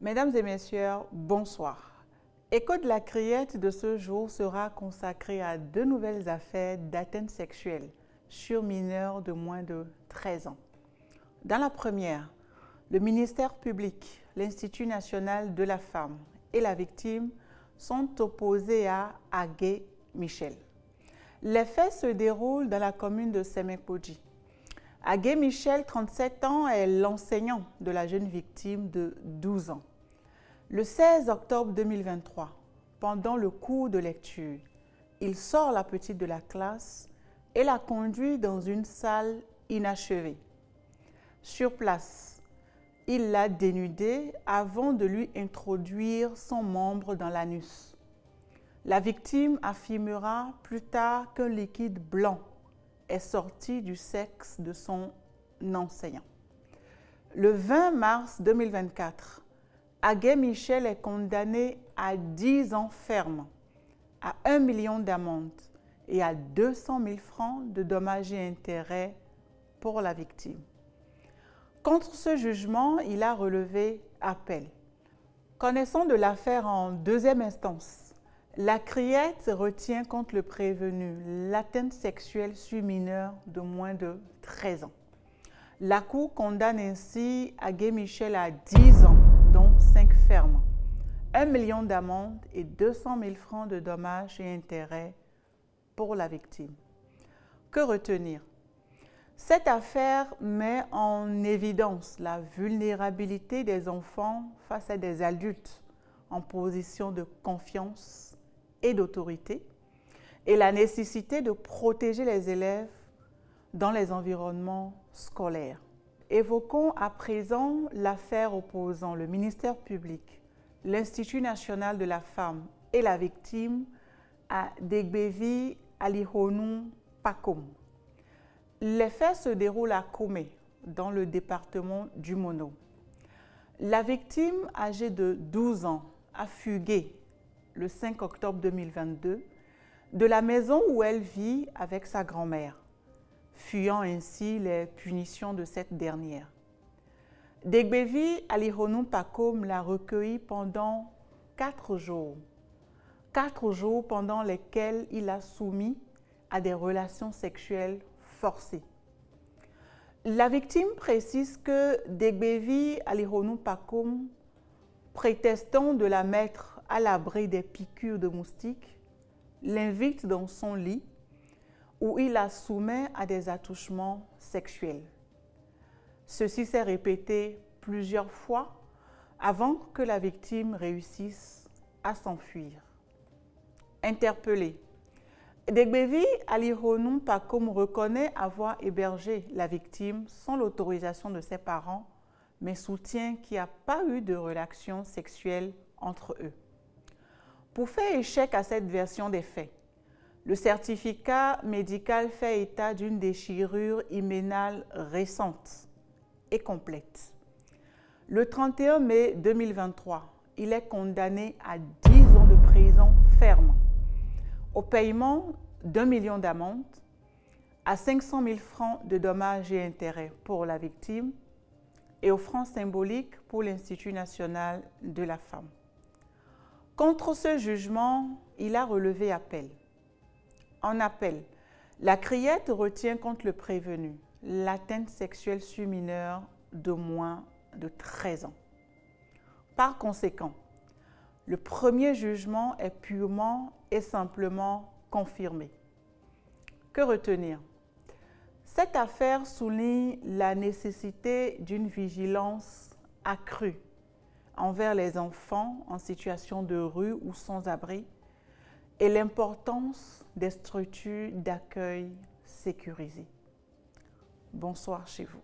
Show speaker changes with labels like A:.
A: Mesdames et messieurs, bonsoir. Écho de la criette de ce jour sera consacré à deux nouvelles affaires d'atteinte sexuelle sur mineurs de moins de 13 ans. Dans la première, le ministère public, l'Institut national de la femme et la victime sont opposés à Agé Michel. Les faits se déroulent dans la commune de Sémékbodji. Agé Michel, 37 ans, est l'enseignant de la jeune victime de 12 ans. Le 16 octobre 2023, pendant le cours de lecture, il sort la petite de la classe et la conduit dans une salle inachevée. Sur place, il l'a dénudée avant de lui introduire son membre dans l'anus. La victime affirmera plus tard qu'un liquide blanc est sorti du sexe de son enseignant. Le 20 mars 2024, Agé Michel est condamné à 10 ans ferme, à 1 million d'amende et à 200 000 francs de dommages et intérêts pour la victime. Contre ce jugement, il a relevé appel. Connaissant de l'affaire en deuxième instance, la criette retient contre le prévenu l'atteinte sexuelle sur mineur de moins de 13 ans. La Cour condamne ainsi Agé Michel à 10 ans, dont 5 fermes, 1 million d'amende et 200 000 francs de dommages et intérêts pour la victime. Que retenir? Cette affaire met en évidence la vulnérabilité des enfants face à des adultes en position de confiance et d'autorité et la nécessité de protéger les élèves dans les environnements scolaires. Évoquons à présent l'affaire opposant le ministère public, l'Institut national de la femme et la victime à Degbevi Alihonou Pakom. Les faits se déroulent à Komé, dans le département du Mono. La victime, âgée de 12 ans, a fugué le 5 octobre 2022 de la maison où elle vit avec sa grand-mère, fuyant ainsi les punitions de cette dernière. Degbevi Alihonou Pakom l'a recueilli pendant 4 jours. 4 jours pendant lesquels il a soumis à des relations sexuelles forcées. La victime précise que Degbevi Alihonou Pakom, prétextant de la mettre à l'abri des piqûres de moustiques, l'invite dans son lit où il la soumet à des attouchements sexuels. Ceci s'est répété plusieurs fois avant que la victime réussisse à s'enfuir. Interpellé, Degbevi Alihonou Pakom reconnaît avoir hébergé la victime sans l'autorisation de ses parents, mais soutient qu'il n'y a pas eu de relation sexuelle entre eux. Pour faire échec à cette version des faits, le certificat médical fait état d'une déchirure hyménale récente et complète. Le 31 mai 2023, il est condamné à 10 ans de prison ferme, au paiement d'1 million d'amende, à 500 000 francs de dommages et intérêts pour la victime et aux francs symboliques pour l'Institut national de la femme. Contre ce jugement, il a relevé appel. En appel, la criette retient contre le prévenu l'atteinte sexuelle sur mineur de moins de 13 ans. Par conséquent, le premier jugement est purement et simplement confirmé. Que retenir? Cette affaire souligne la nécessité d'une vigilance accrue envers les enfants en situation de rue ou sans abri et l'importance des structures d'accueil sécurisées. Bonsoir chez vous.